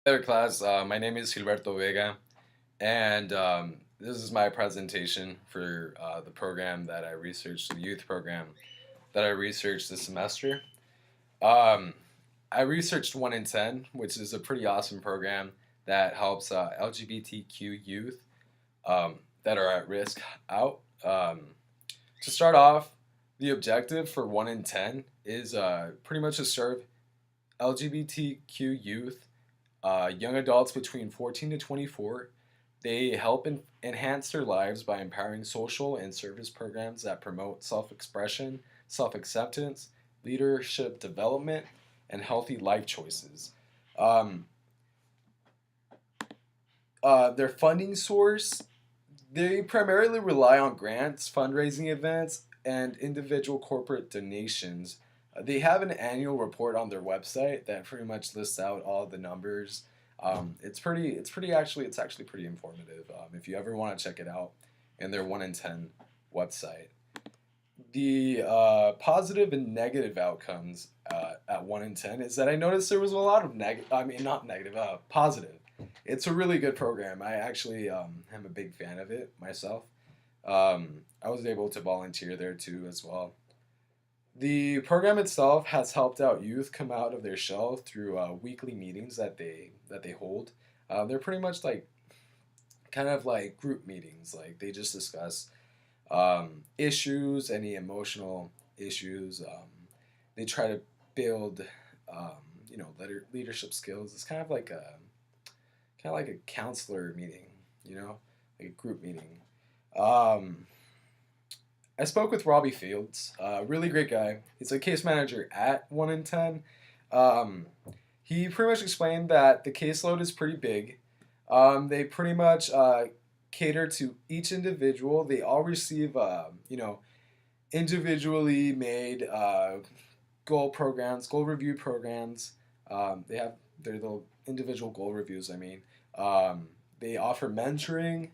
Hello, class. My name is Gilberto Vega, and this is my presentation for the program that I researched, the youth program that I researched this semester. Um, I researched 1 in 10, which is a pretty awesome program that helps LGBTQ youth that are at risk out. To start off, the objective for 1 in 10 is pretty much to serve LGBTQ youth, young adults between 14 to 24. They help enhance their lives by empowering social and service programs that promote self expression, self acceptance, leadership development, and healthy life choices. Um, their funding source, they primarily rely on grants, fundraising events, and individual corporate donations. They have an annual report on their website that pretty much lists out all the numbers. It's actually pretty informative. If you ever want to check it out, in their 1 in 10 website. The positive and negative outcomes at 1 in 10 is that I noticed there was a lot of negative, I mean, not negative, positive. It's a really good program. I actually am a big fan of it myself. I was able to volunteer there too as well. The program itself has helped out youth come out of their shell through weekly meetings that they hold. They're pretty much like kind of like group meetings. Like they just discuss issues, any emotional issues. They try to build, um, leadership skills. It's kind of like a counselor meeting, like a group meeting. Um, I spoke with Robbie Fields, really great guy. He's a case manager at 1 in 10. Um, he pretty much explained that the caseload is pretty big. They pretty much cater to each individual. They all receive, individually made goal review programs. They have their little individual goal reviews. They offer mentoring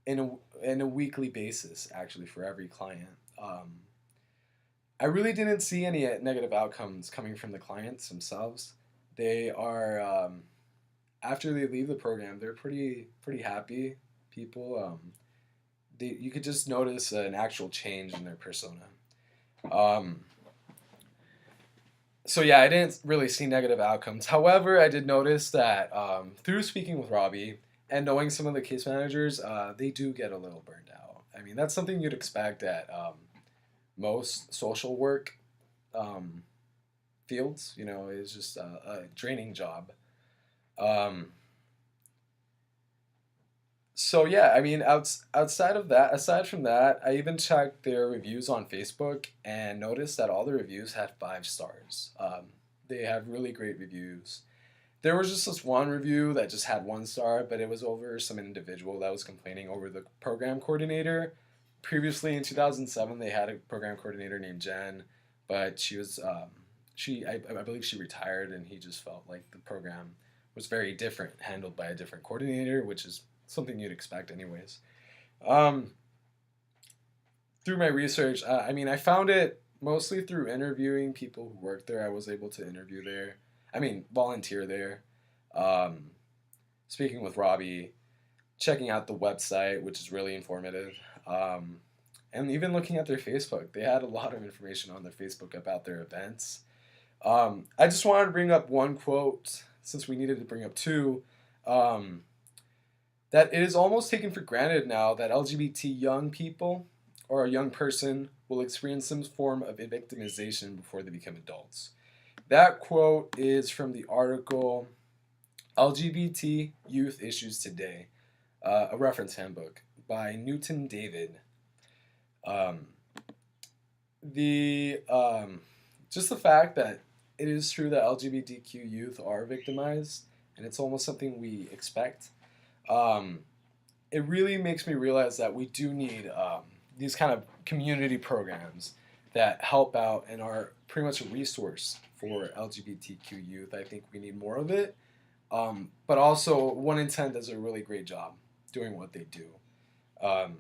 in a weekly basis, actually, for every client. Um, I really didn't see any negative outcomes coming from the clients themselves. They are after they leave the program, they're pretty happy people. You could just notice an actual change in their persona. Um, so yeah, I didn't really see negative outcomes. However, I did notice that through speaking with Robbie and knowing some of the case managers, they do get a little burned out. I mean, that's something you'd expect at most social work um, fields. It's just a draining job. Um, so yeah, I mean, aside from that, I even checked their reviews on Facebook and noticed that all the reviews had 5 stars. They have really great reviews. There was just this one review that just had 1 star, but it was over some individual that was complaining over the program coordinator. Previously in 2007, they had a program coordinator named Jen, but I believe she retired, and he just felt like the program was very different, handled by a different coordinator, which is something you'd expect anyways. Um, Through my research, I found it mostly through interviewing people who worked there. I was able to interview there. Volunteer there. Um, Speaking with Robbie, checking out the website, which is really informative. Um, and even looking at their Facebook, they had a lot of information on their Facebook about their events. I just wanted to bring up one quote since we needed to bring up two. Um, that it is almost taken for granted now that LGBT young people or a young person will experience some form of victimization before they become adults. That quote is from the article LGBT Youth Issues Today, a reference handbook by Newton David. Um, the Just the fact that it is true that LGBTQ youth are victimized, and it's almost something we expect. Um, it really makes me realize that we do need these kind of community programs that help out and are pretty much a resource for LGBTQ youth. I think we need more of it. But also, 1 in 10 does a really great job doing what they do. Um,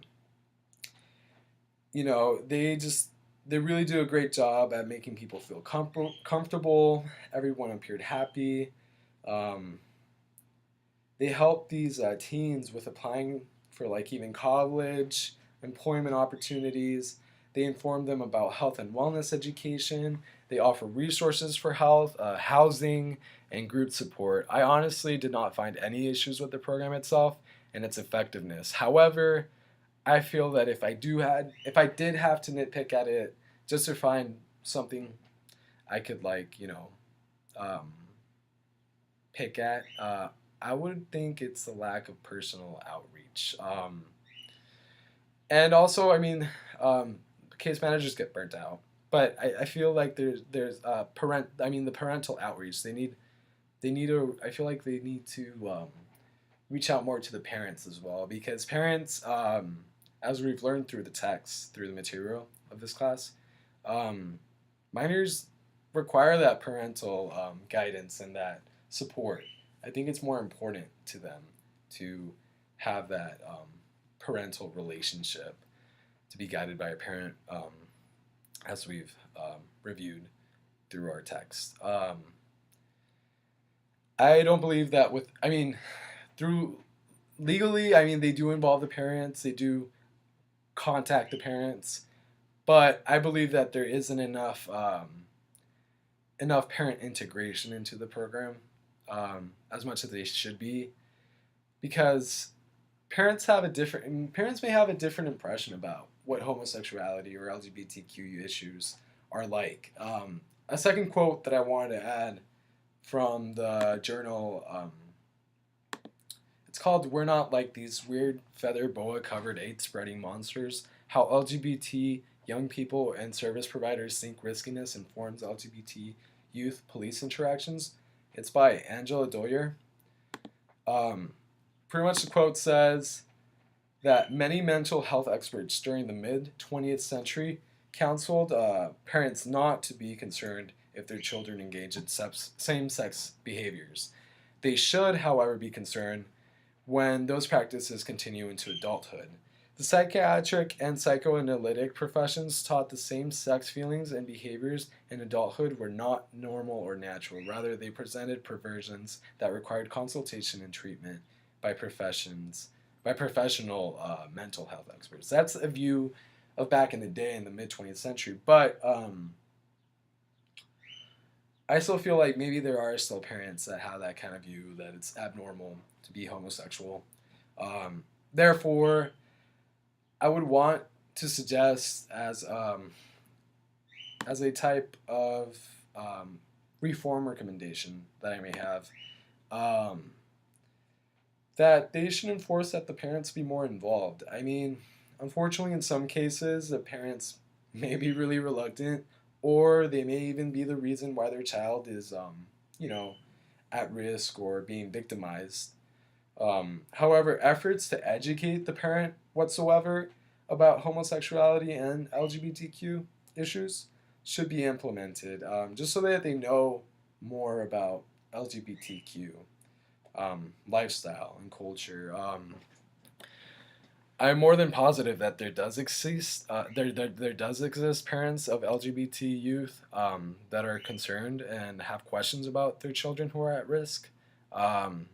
they really do a great job at making people feel comfortable. Everyone appeared happy. Um, They help these teens with applying for like even college, employment opportunities. They inform them about health and wellness education. They offer resources for health, housing, and group support. I honestly did not find any issues with the program itself and its effectiveness. However, I feel that if I did have to nitpick at it, just to find something I could um, pick at, I would think it's the lack of personal outreach. And also, I mean, um, case managers get burnt out, but I feel like the parental outreach. I feel like they need to reach out more to the parents as well, because parents, as we've learned through the text, through the material of this class, um, minors require that parental guidance and that support. I think it's more important to them to have that parental relationship, to be guided by a parent, as we've reviewed through our text. I don't believe that through legally, I mean, they do involve the parents, they do contact the parents, but I believe that there isn't enough parent integration into the program, as much as they should be, because parents may have a different impression about what homosexuality or LGBTQ issues are like. A second quote that I wanted to add from the journal, it's called "We're Not Like These Weird Feather Boa Covered AIDS Spreading Monsters: How LGBT Young People and Service Providers Think Riskiness Informs LGBT Youth Police Interactions." It's by Angela Doyer. Um, Pretty much the quote says that many mental health experts during the mid 20th century counseled parents not to be concerned if their children engage in same sex behaviors. They should, however, be concerned when those practices continue into adulthood. The psychiatric and psychoanalytic professions taught the same sex feelings and behaviors in adulthood were not normal or natural. Rather, they presented perversions that required consultation and treatment by professional mental health experts. That's a view of back in the day in the mid 20th century. But I still feel like maybe there are still parents that have that kind of view that it's abnormal to be homosexual. Therefore, I would want to suggest as a type of reform recommendation that I may have, um, that they should enforce that the parents be more involved. I mean, unfortunately, in some cases, the parents may be really reluctant, or they may even be the reason why their child is, you know, at risk or being victimized. However, efforts to educate the parent whatsoever about homosexuality and LGBTQ issues should be implemented, just so that they know more about LGBTQ lifestyle and culture. I'm more than positive that there does exist parents of LGBT youth that are concerned and have questions about their children who are at risk. Um,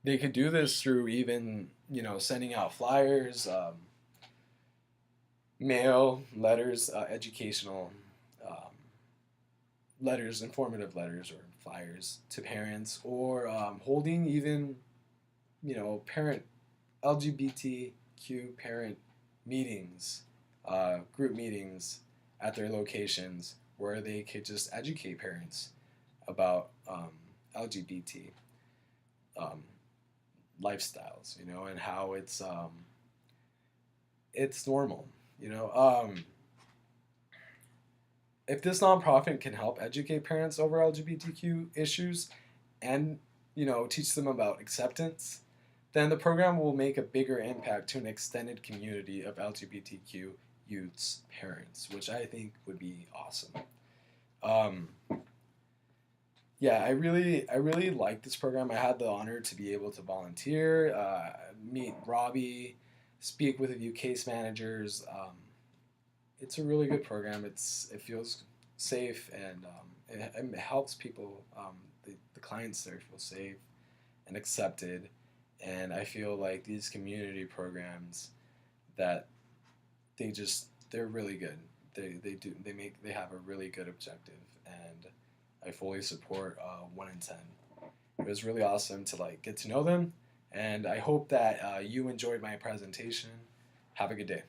they could do this through even sending out flyers, mail letters, educational um, letters, informative letters or flyers to parents, or holding even parent LGBTQ parent meetings, group meetings at their locations where they could just educate parents about LGBT um, lifestyles, and how it's normal, you know. If this nonprofit can help educate parents over LGBTQ issues and teach them about acceptance, then the program will make a bigger impact to an extended community of LGBTQ youths' parents, which I think would be awesome. Um, yeah, I really like this program. I had the honor to be able to volunteer, meet Robbie, speak with a few case managers. It's a really good program. It feels safe, and it helps people. The clients there feel safe, and accepted. And I feel like these community programs that they're really good. They have a really good objective, and I fully support 1 in 10. It was really awesome to like get to know them, and I hope that you enjoyed my presentation. Have a good day.